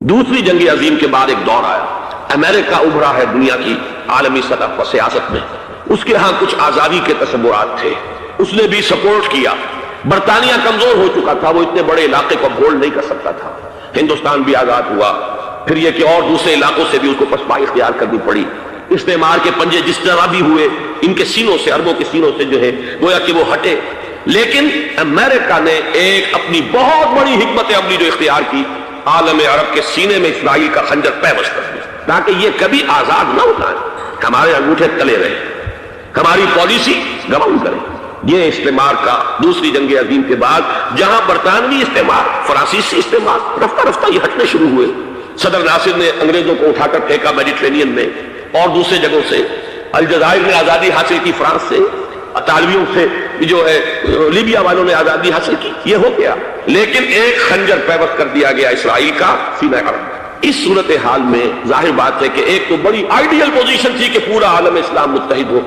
دوسری جنگ عظیم کے بعد ایک دور آیا، امریکہ ابھرا ہے دنیا کی عالمی سطح پر سیاست میں۔ اس کے ہاں کچھ آزادی کے تصورات تھے، اس نے بھی سپورٹ کیا۔ برطانیہ کمزور ہو چکا تھا، وہ اتنے بڑے علاقے کو ہولڈ نہیں کر سکتا تھا۔ ہندوستان بھی آزاد ہوا، پھر یہ کہ اور دوسرے علاقوں سے بھی اس کو پسپائی اختیار کرنی پڑی۔ استعمار کے پنجے جس طرح بھی ہوئے، ان کے سینوں سے، عربوں کے سینوں سے جو ہے گویا کہ وہ ہٹے، لیکن امریکہ نے ایک اپنی بہت بڑی حکمت عملی جو اختیار کی، عالم عرب کے سینے میں اسرائیل کا خنجر پیوست کر دیا تاکہ یہ کبھی آزاد نہ ہوتا ہے، ہمارے انگوٹھے تلے رہے، ہماری پالیسی گواہی کرے۔ یہ استعمار کا دوسری جنگ عظیم کے بعد جہاں برطانوی استعمار، فرانسیسی استعمار رفتہ رفتہ یہ ہٹنے شروع ہوئے۔ صدر ناصر نے انگریزوں کو اٹھا کر پھینکا میڈیٹرینین میں اور دوسرے جگہوں سے، الجزائر نے آزادی حاصل کی فرانس سے، اطالویوں سے جو ہے لیبیا والوں نے آزادی حاصل کی، یہ ہو گیا، لیکن ایک خنجر پیوست کر دیا گیا اسرائیل کا سینہ عرب۔ اس صورتحال میں ظاہر بات ہے کہ ایک تو بڑی آئیڈیل پوزیشن تھی کہ پورا عالم اسلام متحد ہو،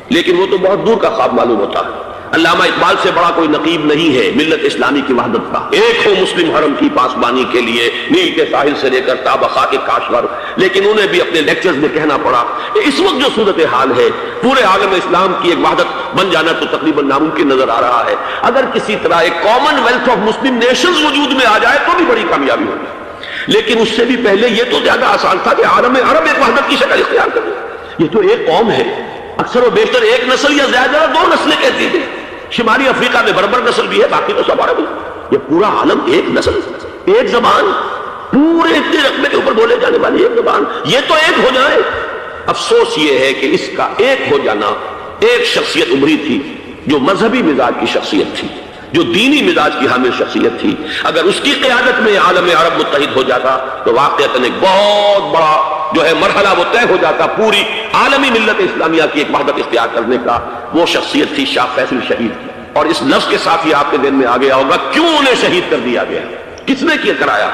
لیکن وہ تو بہت دور کا خواب معلوم ہوتا ہے۔ علامہ اقبال سے بڑا کوئی نقیب نہیں ہے ملت اسلامی کی وحدت کا۔ ایک ہو مسلم حرم کی پاسبانی کے لیے نیل کے ساحل سے لے کر تابخا کے کاشغر، لیکن انہیں بھی اپنے لیکچرز میں کہنا پڑا کہ اس وقت جو صورتحال ہے پورے عالم اسلام کی ایک وحدت بن جانا تو تقریباً ناممکن نظر آ رہا ہے۔ اگر کسی طرح ایک common wealth of Muslim nations وجود میں آ جائے تو بھی بڑی کامیابی ہوگی، لیکن اس سے بھی پہلے یہ تو زیادہ آسان تھا کہ عالم عرب ایک وحدت کی شکل اختیار کرے۔ یہ تو ایک قوم ہے، اکثر و بیشتر ایک نسل یا زیادہ دو نسلیں کہتی تھیں۔ شمالی افریقہ میں بربر نسل بھی ہے، باقی تو سب عرب ہے۔ یہ پورا عالم ایک نسل، ایک زبان، پورے اتنے رقبے کے اوپر بولے جانے والی ایک زبان، یہ تو ایک ہو جائے۔ افسوس یہ ہے کہ اس کا ایک ہو جانا، ایک شخصیت ابھری تھی جو مذہبی مزاج کی شخصیت تھی، جو دینی مزاج کی حامل شخصیت تھی۔ اگر اس کی قیادت میں عالم عرب متحد ہو جاتا تو واقعتاً ایک بہت بڑا جو ہے مرحلہ وہ طے ہو جاتا پوری عالمی ملت اسلامیہ کی ایک وحدت اختیار کرنے کا۔ وہ شخصیت تھی شاہ فیصل شہید، اور اس لفظ کے ساتھ ہی آپ کے ذہن میں آ گیا ہوگا کیوں انہیں شہید کر دیا گیا، کس نے کیا کرایا،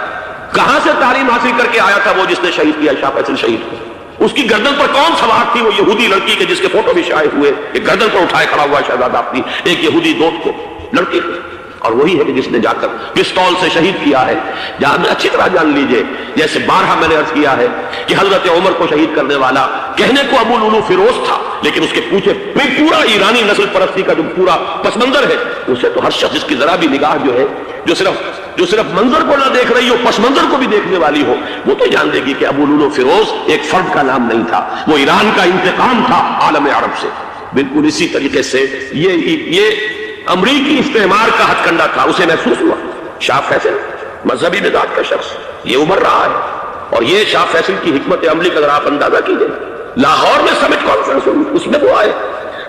کہاں سے تعلیم حاصل کر کے آیا تھا وہ جس نے شہید کیا شاہ فیصل شہید کو۔ اس کی گردن پر کون سوار تھی؟ وہ یہودی لڑکی کے جس کے فوٹو بھی شائع ہوئے، ایک گردن پر اٹھائے کھڑا ہوا شہزادہ اپنی ایک یہودی دوست کو، لڑکی کو، اور وہی ہے کہ جس نے جا کر پستول سے شہید کیا ہے۔ جہاں میں اچھی طرح جان لیجئے، جیسے بارہا میں نے عرض کیا ہے کہ حضرت عمر کو شہید کرنے والا کہنے کو ابو لولو فیروز تھا، لیکن اس کے پیچھے پورا ایرانی نسل پرستی کا جو پورا پس منظر ہے، اسے تو ہر شخص جس کی ذرا بھی نگاہ جو ہے جو صرف منظر کو نہ دیکھ رہی ہو، پس منظر کو بھی دیکھنے والی ہو، وہ تو جان دے گی کہ ابو لولو فیروز ایک فرد کا نام نہیں تھا، وہ ایران کا انتقام تھا عالم عرب سے۔ بالکل اسی طریقے سے یہ امریکی استعمار کا ہتھ کنڈا تھا، اسے محسوس ہوا۔ شاہ فیصل مذہبی مزاج کا شخص، یہ ابھر رہا ہے، اور یہ شاہ فیصل کی حکمت عملی کا ذرا آپ اندازہ کیجئے۔ لاہور میں سمٹ کانفرنس ہوئی، اس میں وہ آئے،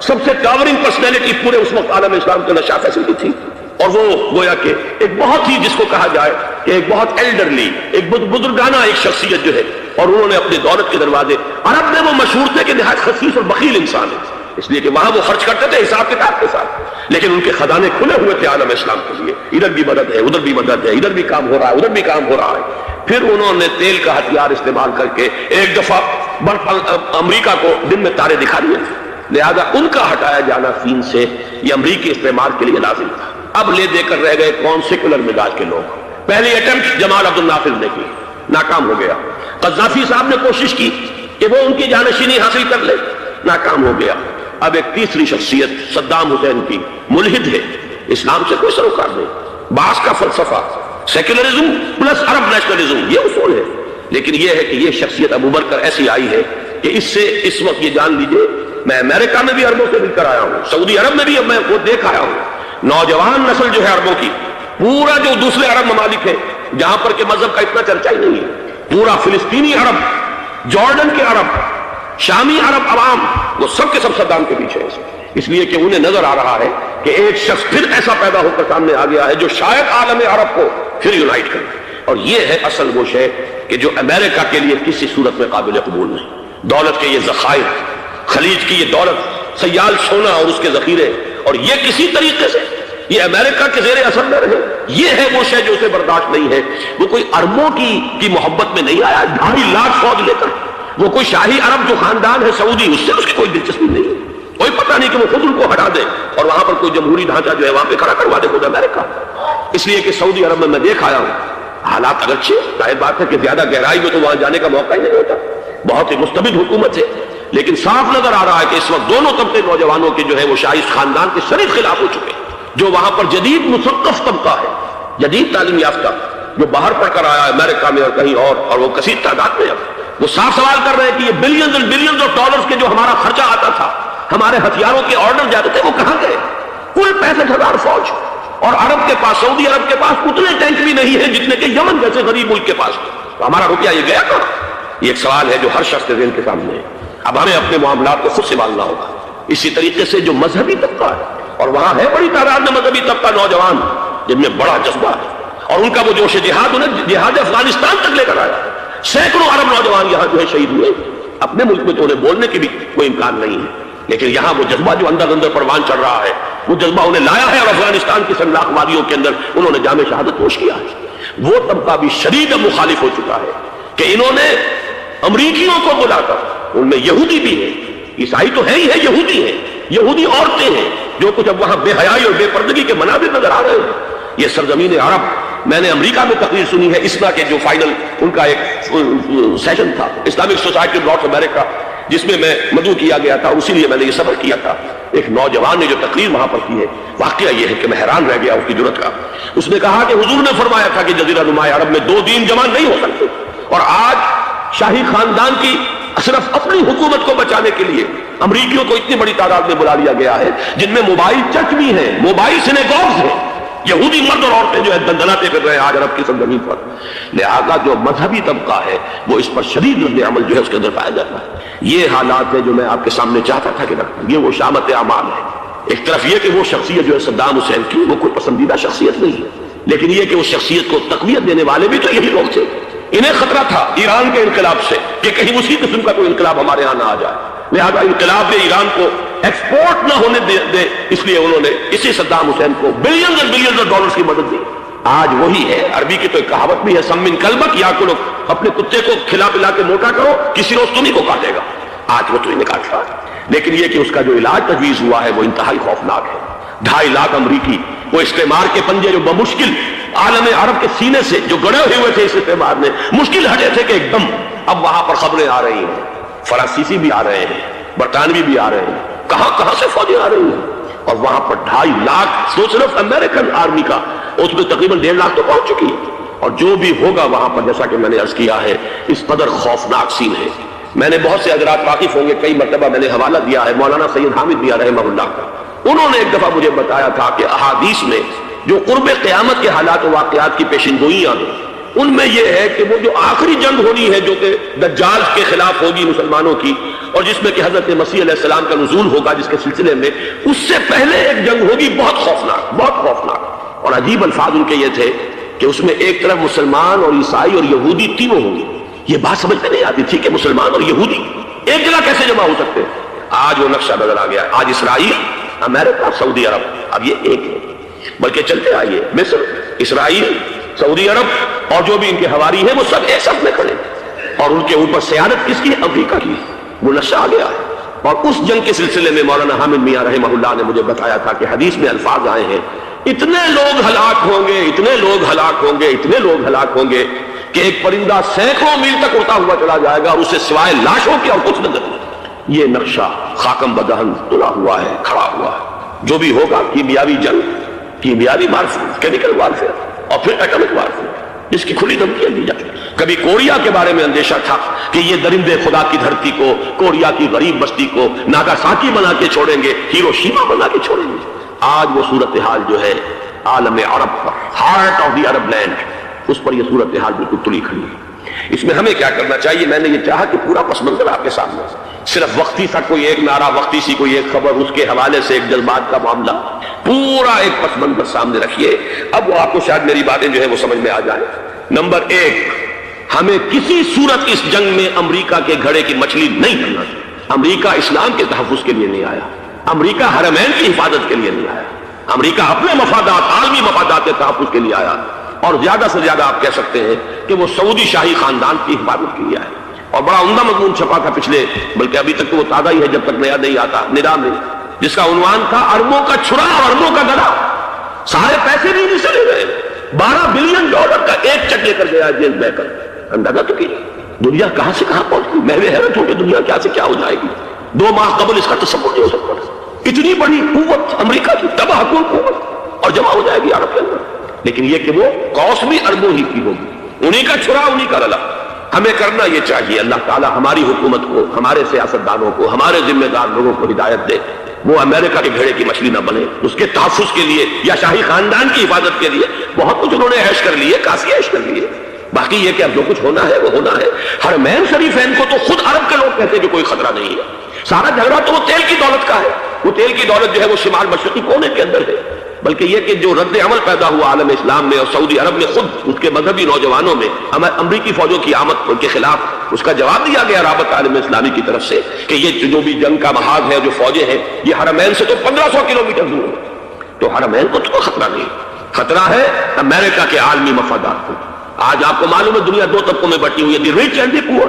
سب سے ٹاورنگ پرسنالٹی پورے اس وقت عالم اسلام کے اندر شاہ فیصل کی تھی، اور وہ گویا کہ ایک بہت ہی جس کو کہا جائے کہ ایک بہت ایلڈرلی، ایک بزرگانہ ایک شخصیت جو ہے، اور انہوں نے اپنے دولت کے دروازے، عرب میں وہ مشہور تھے کہ نہایت خسیس اور بخیل انسان ہے، اس لیے کہ وہاں وہ خرچ کرتے تھے حساب کتاب کے ساتھ، لیکن ان کے خزانے کھلے ہوئے تھے عالم اسلام کے لیے، ادھر بھی مدد ہے، ادھر بھی مدد ہے، ادھر بھی کام ہو رہا ہے، ادھر بھی کام ہو رہا ہے۔ پھر انہوں نے تیل کا ہتھیار استعمال کر کے ایک دفعہ امریکہ کو دن میں تارے دکھا دیے تھے، لہذا ان کا ہٹایا جانا سین سے یہ امریکی استعمار کے لیے لازم تھا۔ اب لے دے کر رہ گئے کون؟ سیکولر مزاج کے لوگ۔ پہلی اٹیمپٹ جمال عبد النافذ نے کی، ناکام ہو گیا۔ قذافی صاحب نے کوشش کی کہ وہ ان کی جانشینی حاصل کر لے، ناکام ہو گیا۔ اب ایک تیسری شخصیت صدام حسین کی، ملحد ہے، اسلام سے کوئی سروکار نہیں، بعث کا فلسفہ، سیکولرزم پلس عرب نیشنلزم، یہ اصول ہے، لیکن یہ ہے کہ یہ شخصیت ابو بکر ایسی آئی ہے کہ اس سے اس وقت یہ جان لیجئے، میں امریکہ میں بھی عربوں سے مل کر آیا ہوں، سعودی عرب میں بھی اب میں وہ دیکھ آیا ہوں، نوجوان نسل جو ہے عربوں کی، پورا جو دوسرے عرب ممالک ہیں جہاں پر کہ مذہب کا اتنا چرچا ہی نہیں ہے، پورا فلسطینی عرب، جارڈن کے عرب، شامی عرب عوام، وہ سب کے سب صدام کے پیچھے ہیں، اس لیے کہ انہیں نظر آ رہا ہے کہ ایک شخص پھر ایسا پیدا ہو کر سامنے آ گیا ہے جو شاید عالم عرب کو پھر یونائٹ کرے، اور یہ ہے اصل وہ شے کہ جو امریکہ کے لیے کسی صورت میں قابل قبول نہیں۔ دولت کے یہ ذخائر، خلیج کی یہ دولت، سیال سونا اور اس کے ذخیرے، اور یہ کسی طریقے سے یہ امریکہ کے زیر اثر میں رہے، یہ ہے وہ شے جو اسے برداشت نہیں ہے۔ وہ کوئی عربوں کی محبت میں نہیں آیا 2.5 لاکھ فوج لے کر، وہ کوئی شاہی عرب جو خاندان ہے سعودی، اس سے اس کی کوئی دلچسپی نہیں ہے، کوئی پتہ نہیں کہ وہ خود ان کو ہٹا دے اور وہاں پر کوئی جمہوری ڈھانچہ جو ہے وہاں پہ کھڑا کروا دے خود امریکہ۔ اس لیے کہ سعودی عرب میں دیکھ آیا ہوں حالات اگرچہ ظاہر بات ہے کہ زیادہ گہرائی میں تو وہاں جانے کا موقع ہی نہیں ہوتا، بہت ہی مستبد حکومت ہے، لیکن صاف نظر آ رہا ہے کہ اس وقت دونوں طبقے نوجوانوں کے جو ہے وہ شائز خاندان کے شدید خلاف ہو چکے ہیں۔ جو وہاں پر جدید مثقف طبقہ ہے، جدید تعلیم یافتہ، جو باہر پڑھ کر آیا ہے امریکہ میں اور کہیں اور وہ کثیر تعداد میں، اب وہ صاف سوال کر رہے ہیں کہ یہ بلینز اور بلینز آف ڈالرز کے جو ہمارا خرچہ آتا تھا، ہمارے ہتھیاروں کے آرڈر جاتے تھے، وہ کہاں گئے؟ کل 65,000 فوج، اور عرب کے پاس، سعودی عرب کے پاس اتنے ٹینک بھی نہیں ہیں جتنے کہ یمن جیسے غریب ملک کے پاس، تو ہمارا روپیہ یہ گیا کہاں؟ یہ ایک سوال ہے جو ہر شخص کے ذہن کے سامنے ہے۔ اب ہمیں اپنے معاملات کو خود سنبھالنا ہوگا۔ اسی طریقے سے جو مذہبی طبقہ ہے، اور وہاں ہے بڑی تعداد میں مذہبی طبقہ نوجوان جن میں بڑا جذبہ ہے، اور ان کا وہ جوش جہاد انہیں جہاد افغانستان تک لے کر آیا۔ سینکڑوں عرب نوجوان یہاں جو ہے شہید ہوئے، اپنے ملک میں تو انہیں بولنے کی بھی کوئی امکان نہیں ہے، لیکن یہاں وہ جذبہ جو اندر اندر پروان چڑھ رہا ہے، وہ جذبہ انہیں لایا ہے، اور افغانستان کی سنگلاخ وادیوں کے اندر انہوں نے جام شہادت نوش کیا ہے۔ وہ طبقہ بھی شدید مخالف ہو چکا ہے کہ انہوں نے امریکیوں کو بلا کر، ان میں یہودی بھی ہیں، عیسائی تو ہے ہی ہے، یہودی ہیں، یہودی عورتیں ہیں، جو کچھ اب وہاں بے حیائی اور بے پردگی کے مناظر نظر آ رہے ہیں۔ یہ سرزمین عرب، میں نے امریکہ میں تقریر سنی ہے اسنا کے جو فائنل ان کا ایک سیشن تھا، اسلامک سوسائٹی آف نارتھ امریکہ، جس میں میں مدعو کیا گیا تھا، اسی لیے میں نے یہ سفر کیا تھا۔ ایک نوجوان نے جو تقریر وہاں پر کی ہے، واقعہ یہ ہے کہ میں حیران رہ گیا اس کی جرأت کا۔ اس نے کہا کہ حضور نے فرمایا تھا کہ جزیرہ نما عرب میں 2 دین جمع نہیں ہو سکتے، اور آج شاہی خاندان کی صرف اپنی حکومت کو بچانے کے لیے امریکیوں کو اتنی بڑی تعداد میں بلا لیا گیا ہے، جن میں موبائل چرچ بھی ہیں، موبائل سینیگوگز ہیں، یہودی مرد اور عورتیں جو ہے دندناتے پھر رہے ہیں آج عرب کی سرزمین پر۔ لہذا جو مذہبی طبقہ ہے وہ اس پر شدید رد عمل جو ہے اس کے اندر پایا جاتا ہے۔ یہ حالات ہے جو میں آپ کے سامنے چاہتا تھا کہ رکھوں۔ یہ وہ شامت اعمال ہے۔ ایک طرف یہ کہ وہ شخصیت جو ہے صدام حسین کی، وہ کوئی پسندیدہ شخصیت نہیں ہے، لیکن یہ کہ اس شخصیت کو تقویت دینے والے بھی تو یہی لوگ تھے۔ انہیں خطرہ تھا ایران کے انقلاب سے کہ کہیں اسی قسم کا کوئی انقلاب ہمارے ہاں نہ آ جائے، لہذا انقلاب نے ایران کو ایکسپورٹ نہ ہونے دے، اس لیے انہوں نے اسی صدام حسین کو بلینز اور بلینز آف ڈالرز کی مدد دی۔ آج وہی ہے، عربی کی تو ایک کہاوت بھی ہے، سمن کلبک، یا کو اپنے کتے کو کھلا پلا کے موٹا کرو، کسی روز تمہیں کو کاٹے گا۔ آج وہ تو انہیں کاٹ رہا ہے، لیکن یہ کہ اس کا جو علاج تجویز ہوا ہے وہ انتہائی خوفناک ہے۔ 2.5 لاکھ امریکی وہ استعمار کے پنجے جو بمشکل عالم عرب کے سینے سے جو گڑے ہوئے تھے اس استعمار میں، مشکل ہٹے تھے کہ ایک دم اب وہاں پر خبریں آ رہی ہیں، فرانسیسی بھی آ رہے ہیں، برطانوی بھی آ رہے ہیں، کہاں سے فوجیں آ رہی ہیں، اور وہاں پر 2.5 لاکھ تو صرف امریکن آرمی کا، اس میں تقریباً 1.5 لاکھ تو پہنچ چکی ہے، اور جو بھی ہوگا وہاں پر جیسا کہ میں نے عرض کیا ہے اس قدر خوفناک سین ہے۔ میں نے بہت سے حضرات واقف ہوں گے، کئی مرتبہ میں نے حوالہ دیا ہے مولانا سید حامد دیا رحمہ اللہ کا، انہوں نے ایک دفعہ مجھے بتایا تھا کہ احادیث میں جو قرب قیامت کے حالات و واقعات کی پیشنگوئیاں ہیں، ان میں یہ ہے کہ وہ جو آخری جنگ ہونی ہے جو کہ دجال کے خلاف ہوگی مسلمانوں کی، اور جس میں کہ حضرت مسیح علیہ السلام کا نزول ہوگا جس کے سلسلے میں، اس سے پہلے ایک جنگ ہوگی بہت خوفناک، بہت خوفناک، اور عجیب الفاظ ان کے یہ تھے کہ اس میں ایک طرف مسلمان اور عیسائی اور یہودی تینوں ہوں گے۔ یہ بات سمجھ میں نہیں آتی تھی کہ مسلمان اور یہودی ایک جگہ کیسے جمع ہو سکتے ہیں۔ آج وہ نقشہ نظر آ گیا، آج اسرائیل، امریکہ، سعودی عرب اب یہ ایک ہے، بلکہ چلتے آئیے مصر، اسرائیل، سعودی عرب اور جو بھی ان کے حواری ہیں وہ سب ایک ساتھ میں کھڑے، اور ان کے اوپر سیادت کس کی؟ امریکہ کی۔ وہ نقشہ آ گیا ہے، اور اس جنگ کے سلسلے میں مولانا حامد میاں رحمہ اللہ نے مجھے بتایا تھا کہ حدیث میں الفاظ آئے ہیں، اتنے لوگ ہلاک ہوں گے، اتنے لوگ ہلاک ہوں گے، اتنے لوگ ہلاک ہوں گے کہ ایک پرندہ سینکڑوں میل تک اڑتا ہوا چلا جائے گا اور اسے سوائے لاشوں کے اور کچھ نظر نہیں۔ یہ نقشہ خاکم بدہن تلا ہوا ہے، کھڑا ہوا ہے۔ جو بھی ہوگا کیمیاوی جنگ، کیمیاوی وارفیئر، کیمیکل وارفیئر، اور پھر ایٹمک وارفیئر، جس کی کھلی دھمکیاں دی جاتی۔ کبھی کوریا کے بارے میں اندیشہ تھا کہ یہ درندے خدا کی دھرتی کو، کوریا کی غریب بستی کو ناگاساکی بنا کے چھوڑیں گے، ہیروشیما بنا کے چھوڑیں گے۔ آج وہ صورتحال جو ہے عالم عرب پر، heart of the Arab land, اس پر یہ صورتحال بالکل تلی کھڑی ہے۔ اس میں ہمیں کیا کرنا چاہیے؟ میں نے یہ چاہا کہ پورا پس منظر آپ کے سامنے، صرف وقتی سا کوئی ایک نعرہ، وقتی سی کوئی ایک خبر، اس کے حوالے سے ایک جذبات کا معاملہ، پورا ایک پس منظر سامنے رکھیے۔ اب وہ آپ کو شاید میری باتیں جو ہے وہ سمجھ میں آ جائیں۔ نمبر 1، ہمیں کسی صورت اس جنگ میں امریکہ کے گھڑے کی مچھلی نہیں کرنا چاہیے۔ امریکہ اسلام کے تحفظ کے لیے نہیں آیا، امریکہ حرمین کی حفاظت کے لیے نہیں آیا، امریکہ اپنے مفادات، عالمی مفادات کے تحفظ کے لیے آیا، اور زیادہ سے زیادہ آپ کہہ سکتے ہیں کہ وہ سعودی شاہی خاندان کی حفاظت کے لیے آیا۔ اور بڑا عمدہ مضمون چھپا تھا پچھلے، بلکہ ابھی تک تو وہ تازہ ہی ہے جب تک نیا نہیں آتا، نظام میں، جس کا عنوان تھا اربوں کا چھرا اور اربوں کا گدا۔ سارے پیسے بھی انہیں سے لے گئے، 12 بلین ڈالر کا ایک چیک لے کر گیا جیمز بیکر. اندازہ تو کیجیے دنیا کہاں سے کہاں پہنچ گئی. میں بھی حیرت ہوں کہ دنیا کیا سے کیا ہو جائے گی. 2 ماہ قبل اس کا تصور نہیں ہو سکتا. اتنی بڑی قوت امریکہ کی تباہ کن قوت اور جمع ہو جائے گی عرب کے اندر. لیکن یہ کہ وہ قوس بھی اربوں ہی کی ہوگی, انہی کا چھرا انہی کا رلا. ہمیں کرنا یہ چاہیے اللہ تعالیٰ ہماری حکومت کو, ہمارے سیاستدانوں کو, ہمارے ذمہ دار لوگوں کو ہدایت دے. وہ امریکہ کے گھیڑے کی مچھلی نہ بنے. اس کے تحفظ کے لیے یا شاہی خاندان کی حفاظت کے لیے بہت کچھ انہوں نے عیش کر لیے, کافی عیش کر لیے. باقی یہ کہ اب جو کچھ ہونا ہے وہ ہونا ہے. حرمین شریفین کو تو خود عرب کے لوگ کہتے ہیں کہ کوئی خطرہ نہیں ہے. سارا جھگڑا تو وہ تیل کی دولت کا ہے. وہ تیل کی دولت جو ہے وہ شمال مشرقی کونے کے اندر ہے. بلکہ یہ کہ جو رد عمل پیدا ہوا عالم اسلام میں اور سعودی عرب میں خود اس کے مذہبی نوجوانوں میں امریکی فوجوں کی آمد کے خلاف اس کا جواب دیا گیا رابطہ عالم اسلامی کی طرف سے کہ یہ جو بھی جنگ کا محاذ ہے, جو فوجیں ہیں, یہ حرمین سے تو 1500 کلومیٹر دور ہے. تو حرمین کو تو خطرہ نہیں, خطرہ ہے امریکہ کے عالمی مفادات کو. آج آپ کو معلوم ہے دنیا 2 طبقوں میں بٹی ہوئی ہے, دی ریچ اینڈ دی پور.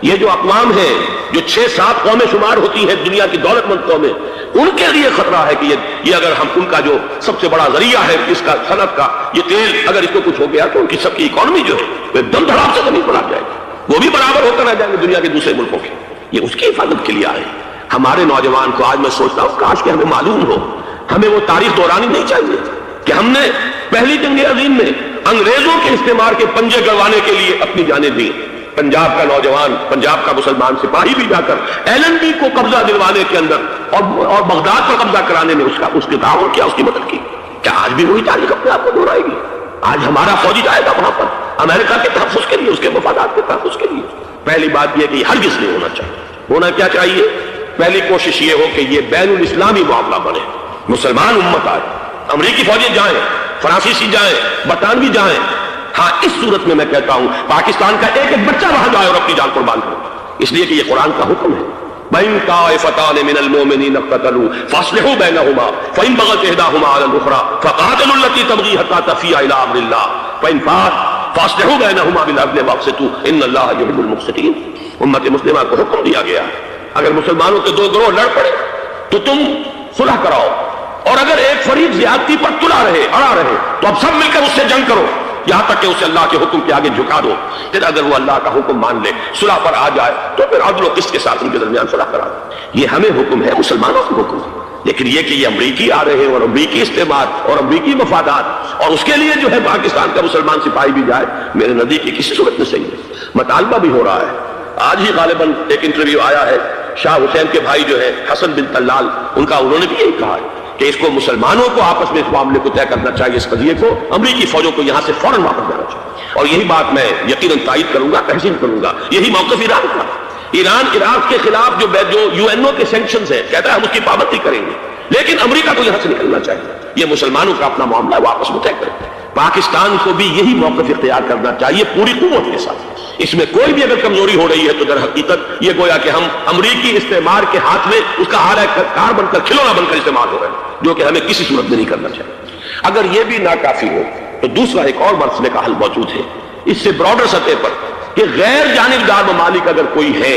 یہ جو اقوام ہیں جو 6-7 قومیں شمار ہوتی ہیں دنیا کی دولت مند قومیں, ان کے لیے خطرہ ہے کہ یہ اگر ہم ان کا جو سب سے بڑا ذریعہ ہے اس کا صنعت کا یہ تیل, اگر اس کو کچھ ہو گیا تو ان کی سب کی اکانومی جو ہے وہ دم دھڑام سے زمین پر آ جائے گی. وہ بھی برابر ہو کر رہ جائیں گے دنیا کے دوسرے ملکوں کے. یہ اس کی حفاظت کے لیے آئے. ہمارے نوجوان کو آج میں سوچتا ہوں کاش کہ ہمیں معلوم ہو, ہمیں وہ تاریخ دہرانی نہیں چاہیے کہ ہم نے پہلی جنگ عظیم میں انگریزوں کے استعمار کے پنجے گڑوانے کے لیے اپنی جانیں دی. پنجاب کا نوجوان, پنجاب کا مسلمان سپاہی بھی جا کر ایلن بی کو قبضہ دلوانے کے اندر اور بغداد پر قبضہ کرانے میں اس کے تعاون کیا, اس کی مدد کی. کیا آج بھی وہی تاریخ اپنے آپ کو دہرائے گی؟ آج ہمارا فوجی جائے گا وہاں پر امریکہ کے تحفظ کے لیے, اس کے مفادات کے تحفظ کے لیے. پہلی بات یہ کہ ہرگز نہیں ہونا چاہیے. ہونا کیا چاہیے؟ پہلی کوشش یہ ہو کہ یہ بین الاسلامی معاملہ بنے, مسلمان امت آئے, امریکی فوجی جائیں, فرانسیسی جائیں, برطانوی جائیں. ہاں اس صورت میں کہتا ہوں پاکستان کا ایک ایک بچہ وہاں جائے اور اپنی جان قربان کرے, اس لیے کہ یہ قرآن کا حکم ہے. بَإِن طَائِفَتَانِ مِنَ الْمُؤْمِنِينَ اقْتَتَلُوا فَأَصْلِحُوا بَيْنَهُمَا فَإِن بَغَتْ إِحْدَاهُمَا عَلَى الْأُخْرَى فَقَاتِلُوا الَّتِي تَبْغِي حَتَّى تَفِيءَ إِلَىٰ أَمْرِ اللَّهِ فَإِن فَاءَتْ فَأَصْلِحُوا بَيْنَهُمَا بِالْعَدْلِ وَأَقْسِطُوا إِنَّ اللَّهَ يُحِبُّ الْمُقْسِطِينَ. امت مسلمہ کو حکم دیا گیا اگر مسلمانوں کے 2 گروہ لڑ پڑے تو تم صلح کراؤ, اور اگر ایک فریق زیادتی پر تلا رہے, اڑا رہے, تو اب سب مل کر اس سے جنگ کرو یہاں تک کہ اسے اللہ کے حکم کے آگے جھکا دو. پھر اگر وہ اللہ کا حکم مان لے, صلح پر آ جائے, تو پھر عدل و قسط کے ساتھ ان کے درمیان صلح کرا دو. یہ ہمیں حکم ہے, مسلمانوں کا حکم ہے. لیکن یہ کہ یہ امریکی آ رہے ہیں اور امریکی استعمال اور امریکی مفادات, اور اس کے لیے جو ہے پاکستان کا مسلمان سپاہی بھی جائے, میرے نزدیک کی کسی صورت میں صحیح ہے. مطالبہ بھی ہو رہا ہے. آج ہی غالباً ایک انٹرویو آیا ہے شاہ حسین کے بھائی جو ہے حسن بن طلال, ان کا, انہوں نے بھی یہی کہا ہے کہ اس کو مسلمانوں کو آپس میں اس معاملے کو طے کرنا چاہیے, اس قضیے کو, امریکی فوجوں کو یہاں سے فوراً واپس جانا چاہیے. اور یہی بات میں یقیناً تائید کروں گا, تحسین کروں گا. یہی موقف ایران کا. ایران عراق کے خلاف جو UN کے سینکشنز ہیں, کہتا ہے ہم اس کی پابندی کریں گے, لیکن امریکہ کو یہاں سے نکلنا چاہیے. یہ مسلمانوں کا اپنا معاملہ ہے, وہ آپس میں طے کریں. پاکستان کو بھی یہی موقف اختیار کرنا چاہیے پوری قوت کے ساتھ. اس میں کوئی بھی اگر کمزوری ہو رہی ہے تو در حقیقت یہ گویا کہ ہم امریکی استعمار کے ہاتھ میں اس کا ہارا کار بن کر, کھلونا بن کر استعمال ہو رہے ہیں, جو کہ ہمیں کسی صورت میں نہیں کرنا چاہیے. اگر یہ بھی ناکافی ہو تو دوسرا ایک اور مسئلے کا حل موجود ہے اس سے براڈر سطح پر, کہ غیر جانبدار ممالک اگر کوئی ہے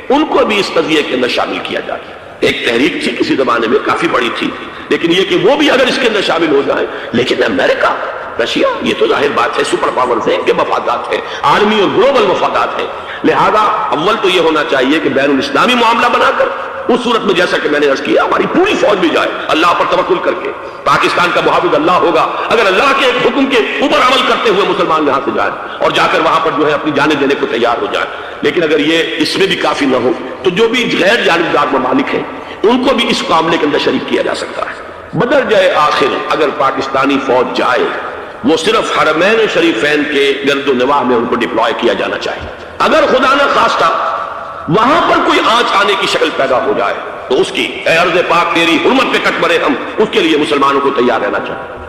ان کو بھی اس قضیے کے اندر شامل کیا جائے. ایک تحریک تھی کسی زمانے میں, کافی بڑی تھی, لیکن یہ کہ وہ بھی اگر اس کے اندر شامل ہو جائیں. لیکن امریکہ, رشیا, یہ تو ظاہر بات ہے سپر پاورز ہیں, ان کے مفادات ہیں, عالمی اور گلوبل مفادات ہیں. لہذا اول تو یہ ہونا چاہیے کہ بین الاسلامی معاملہ بنا کر, اس صورت میں جیسا کہ میں نے عرض کیا ہماری پوری فوج بھی جائے اللہ پر توکل کر کے. پاکستان کا محافظ اللہ ہوگا, اگر اللہ کے ایک حکم کے اوپر عمل کرتے ہوئے مسلمان یہاں سے جائیں اور جا کر وہاں پر جو ہے اپنی جانیں دینے کو تیار ہو جائیں. لیکن اگر یہ اس میں بھی کافی نہ ہو تو جو بھی غیر جانبدار ممالک ہیں ان کو بھی اس معاملے کے اندر شریک کیا جا سکتا ہے. بدرجہ آخر اگر پاکستانی فوج جائے, وہ صرف حرمین شریفین کے گرد و نواح میں ان کو ڈپلوائے کیا جانا چاہیے. اگر خدا نہ خواستہ وہاں پر کوئی آنچ آنے کی شکل پیدا ہو جائے تو اس کی, اے ارض پاک تیری حرمت پہ کٹ مرے ہم, اس کے لیے مسلمانوں کو تیار رہنا چاہیے.